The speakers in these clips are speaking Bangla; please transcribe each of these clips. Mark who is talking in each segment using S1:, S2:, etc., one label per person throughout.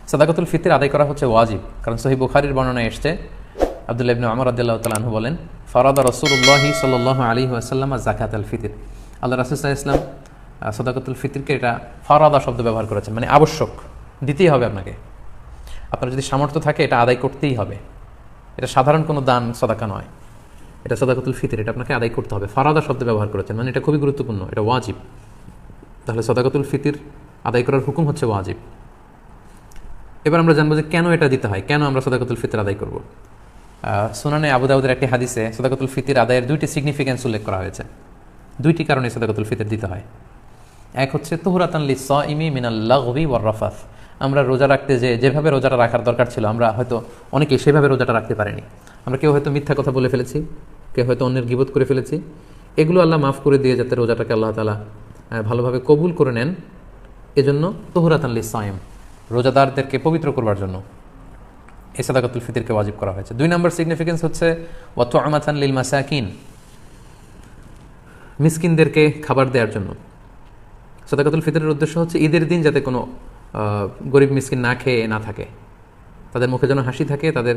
S1: সাদাকাতুল ফিতর আদায় করা হচ্ছে ওয়াজিব, কারণ সহিহ বুখারীর বর্ণনায় এসেছে, আব্দুল্লাহ ইবনে ওমর রাদিয়াল্লাহু তাআলা আনহু বলেন, ফারাদা রাসূলুল্লাহ সাল্লাল্লাহু আলাইহি ওয়াসাল্লাম যাকাতুল ফিতর। আল্লাহ রাসূল সাল্লাল্লাহু আলাইহি ওয়াসাল্লাম সাদাকাতুল ফিতরকে এটা ফারাদা শব্দ ব্যবহার করেছেন, মানে আবশ্যক, দিতেই হবে আপনাকে। আপনার যদি সামর্থ্য থাকে এটা আদায় করতেই হবে। এটা সাধারণ কোনো দান সাদাকা নয়, এটা সাদাকাতুল ফিতর, এটা আপনাকে আদায় করতে হবে। ফারাদা শব্দ ব্যবহার করেছেন, মানে এটা খুবই গুরুত্বপূর্ণ, এটা ওয়াজিব। তাহলে সাদাকাতুল ফিতর আদায় করার হুকুম হচ্ছে ওয়াজিব। এবার আমরা জানবো যে কেন এটা দিতে হয়, কেন আমরা সাদাকাতুল ফিতর আদায় করব। সুনানে আবু দাউদের একটি হাদিসে সাদাকাতুল ফিতর আদায়ের দুইটি সিগনিফিকেন্স উল্লেখ করা হয়েছে। দুইটি কারণে সাদাকাতুল ফিতর দিতে হয়। এক হচ্ছে তুহরাতান লিস-সাইমি মিনাল লাগবি ওয়ার রাফাস। আমরা রোজা রাখতে যেভাবে রোজাটা রাখার দরকার ছিল, আমরা হয়তো অনেকে সেভাবে রোজাটা রাখতে পারিনি। আমরা কেউ হয়তো মিথ্যা কথা বলে ফেলেছি, কেউ হয়তো অন্যের গীবত করে ফেলেছি। এগুলো আল্লাহ মাফ করে দিয়ে যাতে রোজাটাকে আল্লাহ তাআলা ভালোভাবে কবুল করে নেন, এজন্য তুহরাতান লিস-সাইম, রোজাদারদেরকে পবিত্র করবার জন্য এই সাদাকাতুল ফিতরকে ওয়াজিব করা হয়েছে। 2 নম্বর সিগনিফিকেন্স হচ্ছে ওয়া তু'মাতান লিল মাসাকিন, মিসকিনদেরকে খাবার দেওয়ার জন্য। সাদাকাতুল ফিতরের উদ্দেশ্য হচ্ছে ঈদের দিন যাতে কোনো গরিব মিসকিন না খেয়ে না থাকে, তাদের মুখে যেন হাসি থাকে, তাদের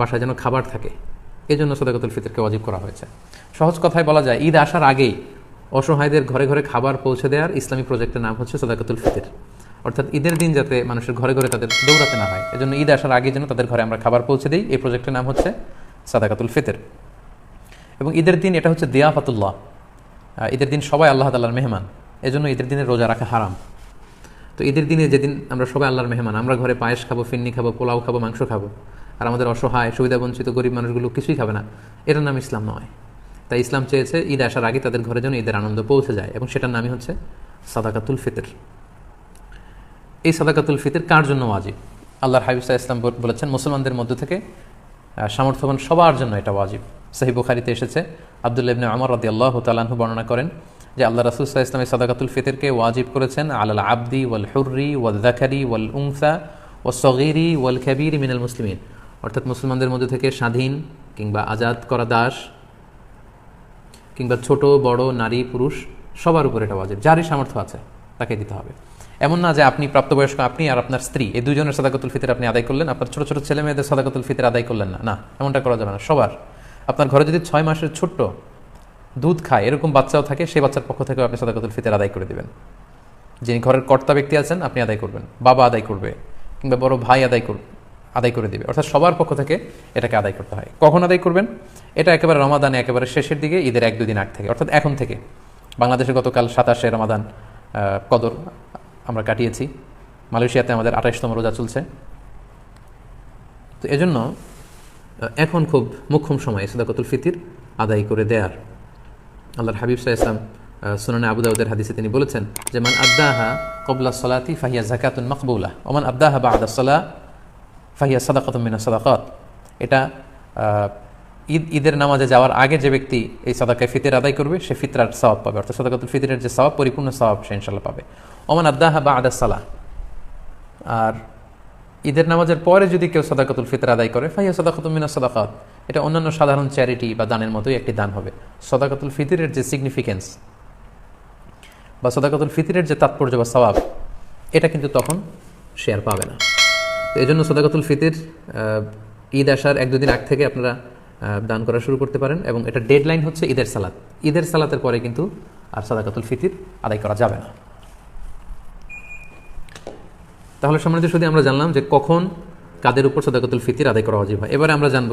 S1: বাসায় যেন খাবার থাকে, এই জন্য সাদাকাতুল ফিতরকে ওয়াজিব করা হয়েছে। সহজ কথায় বলা যায়, ঈদ আসার আগেই অসহায়দের ঘরে ঘরে খাবার পৌঁছে দেওয়ার ইসলামী প্রজেক্টের নাম হচ্ছে সাদাকাতুল ফিতর। অর্থাৎ ঈদের দিন যাতে মানুষের ঘরে ঘরে তাদের দৌড়াতে না হয়, এজন্য ঈদ আসার আগে যেন তাদের ঘরে আমরা খাবার পৌঁছে দিই, এই প্রজেক্টের নাম হচ্ছে সাদাকাতুল ফিতর। এবং ঈদের দিন এটা হচ্ছে দিয়াফাতুল্লাহ, ঈদের দিন সবাই আল্লাহ তাআলার মেহমান, এজন্য ঈদের দিনে রোজা রাখা হারাম। তো ঈদের দিনে যেদিন আমরা সবাই আল্লাহর মেহমান, আমরা ঘরে পায়েস খাবো, ফিন্নি খাবো, পোলাও খাবো, মাংস খাবো, আর আমাদের অসহায় সুবিধাবঞ্চিত গরিব মানুষগুলো কিছুই খাবে না, এটার নাম ইসলাম নয়। তাই ইসলাম চেয়েছে ঈদ আসার আগে তাদের ঘরে যেন ঈদের আনন্দ পৌঁছে যায়, এবং সেটার নামই হচ্ছে সাদাকাতুল ফিতর। এই সাদাকাতুল ফিতর কার জন্য ওয়াজিব? আল্লাহর হাবিব সাল্লাল্লাহু আলাইহি ওয়াসাল্লাম বলেছেন, মুসলমানদের মধ্য থেকে সামর্থ্যবান সবার জন্য এটা ওয়াজিব। সহিহ বুখারীতে এসেছে, আব্দুল্লাহ ইবনে ওমর রাদিয়াল্লাহু তাআলা আনহু বর্ণনা করেন যে আল্লাহ রাসূল সাল্লাল্লাহু আলাইহি ওয়াসাল্লাম সাদাকাতুল ফিতরকে ওয়াজিব করেছেন আলাল আবদি ওয়াল হুররি ওয়াল যাকারি ওয়াল উনসা ওয়াস সগীরি ওয়াল কাবীরি মিনাল মুসলিমিন। অর্থাৎ মুসলমানদের মধ্যে থেকে স্বাধীন কিংবা আজাদ করা দাস কিংবা ছোট বড় নারী পুরুষ সবার উপর এটা ওয়াজিব, যারই সামর্থ্য আছে তাকে দিতে হবে। এমন না যে আপনি প্রাপ্তবয়স্ক, আপনি আর আপনার স্ত্রী, এই দুজনের সাদাকাতুল ফিতর আপনি আদায় করলেন, আপনার ছোট ছোট ছেলে মেয়েদের সাদাকাতুল ফিতর আদায় করলেন না, না, এমনটা করা যাবে না। সবার, আপনার ঘরে যদি 6 মাসের ছোট্ট দুধ খায় এরকম বাচ্চাও থাকে, সেই বাচ্চার পক্ষ থেকে আপনি সাদাকাতুল ফিতর আদায় করে দিবেন। যিনি ঘরের কর্তা ব্যক্তি আছেন আপনি আদায় করবেন, বাবা আদায় করবে, কিংবা বড় ভাই আদায় করে দিবে। অর্থাৎ সবার পক্ষ থেকে এটাকে আদায় করতে হয়। কখন আদায় করবেন? এটা একেবারে রমাদানে একেবারে শেষের দিকে, ঈদের 1-2 দিন আগ থেকে, অর্থাৎ এখন থেকে। বাংলাদেশে গতকাল 27শে রমাদান কদর আমরা কাটিয়েছি, মালয়েশিয়াতে আমাদের 28তম রোজা চলছে। তো এজন্য এখন খুব মোক্ষম সময় সাদাকাতুল ফিতর আদায় করে দেয়ার। আল্লাহর হাবিব সাল্লাল্লাহু আলাইহি ওয়াসাল্লাম সুনানে আবু দাউদের হাদিসে তিনি বলেছেন যে মান আদ্দাহা ক্বাবলা সলাতি ফাহিয়া যাকাতুন মাকবুলা ওয়া মান আদ্দাহা বা'দা সলাহ ফাহিয়া সাদাকাতুম মিনাস সাদাকাত। এটা ঈদের নামাজে যাওয়ার আগে যে ব্যক্তি এই সাদাকায়ে ফিতর আদায় করবে সে ফিতরার সওয়াব পাবে, অর্থাৎ সাদাকাতুল ফিতরের যে সওয়াব, পরিপূর্ণ সওয়াব সে ইনশাআল্লাহ পাবে। ওয়া মান আদ্দাহা বা'দা সালাহ, আর ঈদের নামাজের পরে যদি কেউ সাদাকাতুল ফিতর আদায় করে ফাহিয়া সাদাকাতুম মিনাস সাদাকাত, এটা অন্যান্য সাধারণ চ্যারিটি বা দানের মতোই একটি দান হবে। সাদাকাতুল ফিতরের যে সিগনিফিকেন্স বা সাদাকাতুল ফিতরের যে তাৎপর্য বা সওয়াব, এটা কিন্তু তখন সে আর পাবে না। তো এই জন্য সাদাকাতুল ফিতর ঈদ আসার 1-2 দিন আগ থেকে আপনারা দান করা শুরু করতে পারেন, এবং এটা ডেডলাইন হচ্ছে ঈদের সালাত। ঈদের সালাতের পরে কিন্তু আর সাদাকাতুল ফিতর আদায় করা যাবে না। তাহলে সম্মানিত শুধু আমরা জানলাম যে কখন কাদের উপর সাদাকাতুল ফিতর আদায় করা ওয়াজিব হয়। এবারে আমরা জানব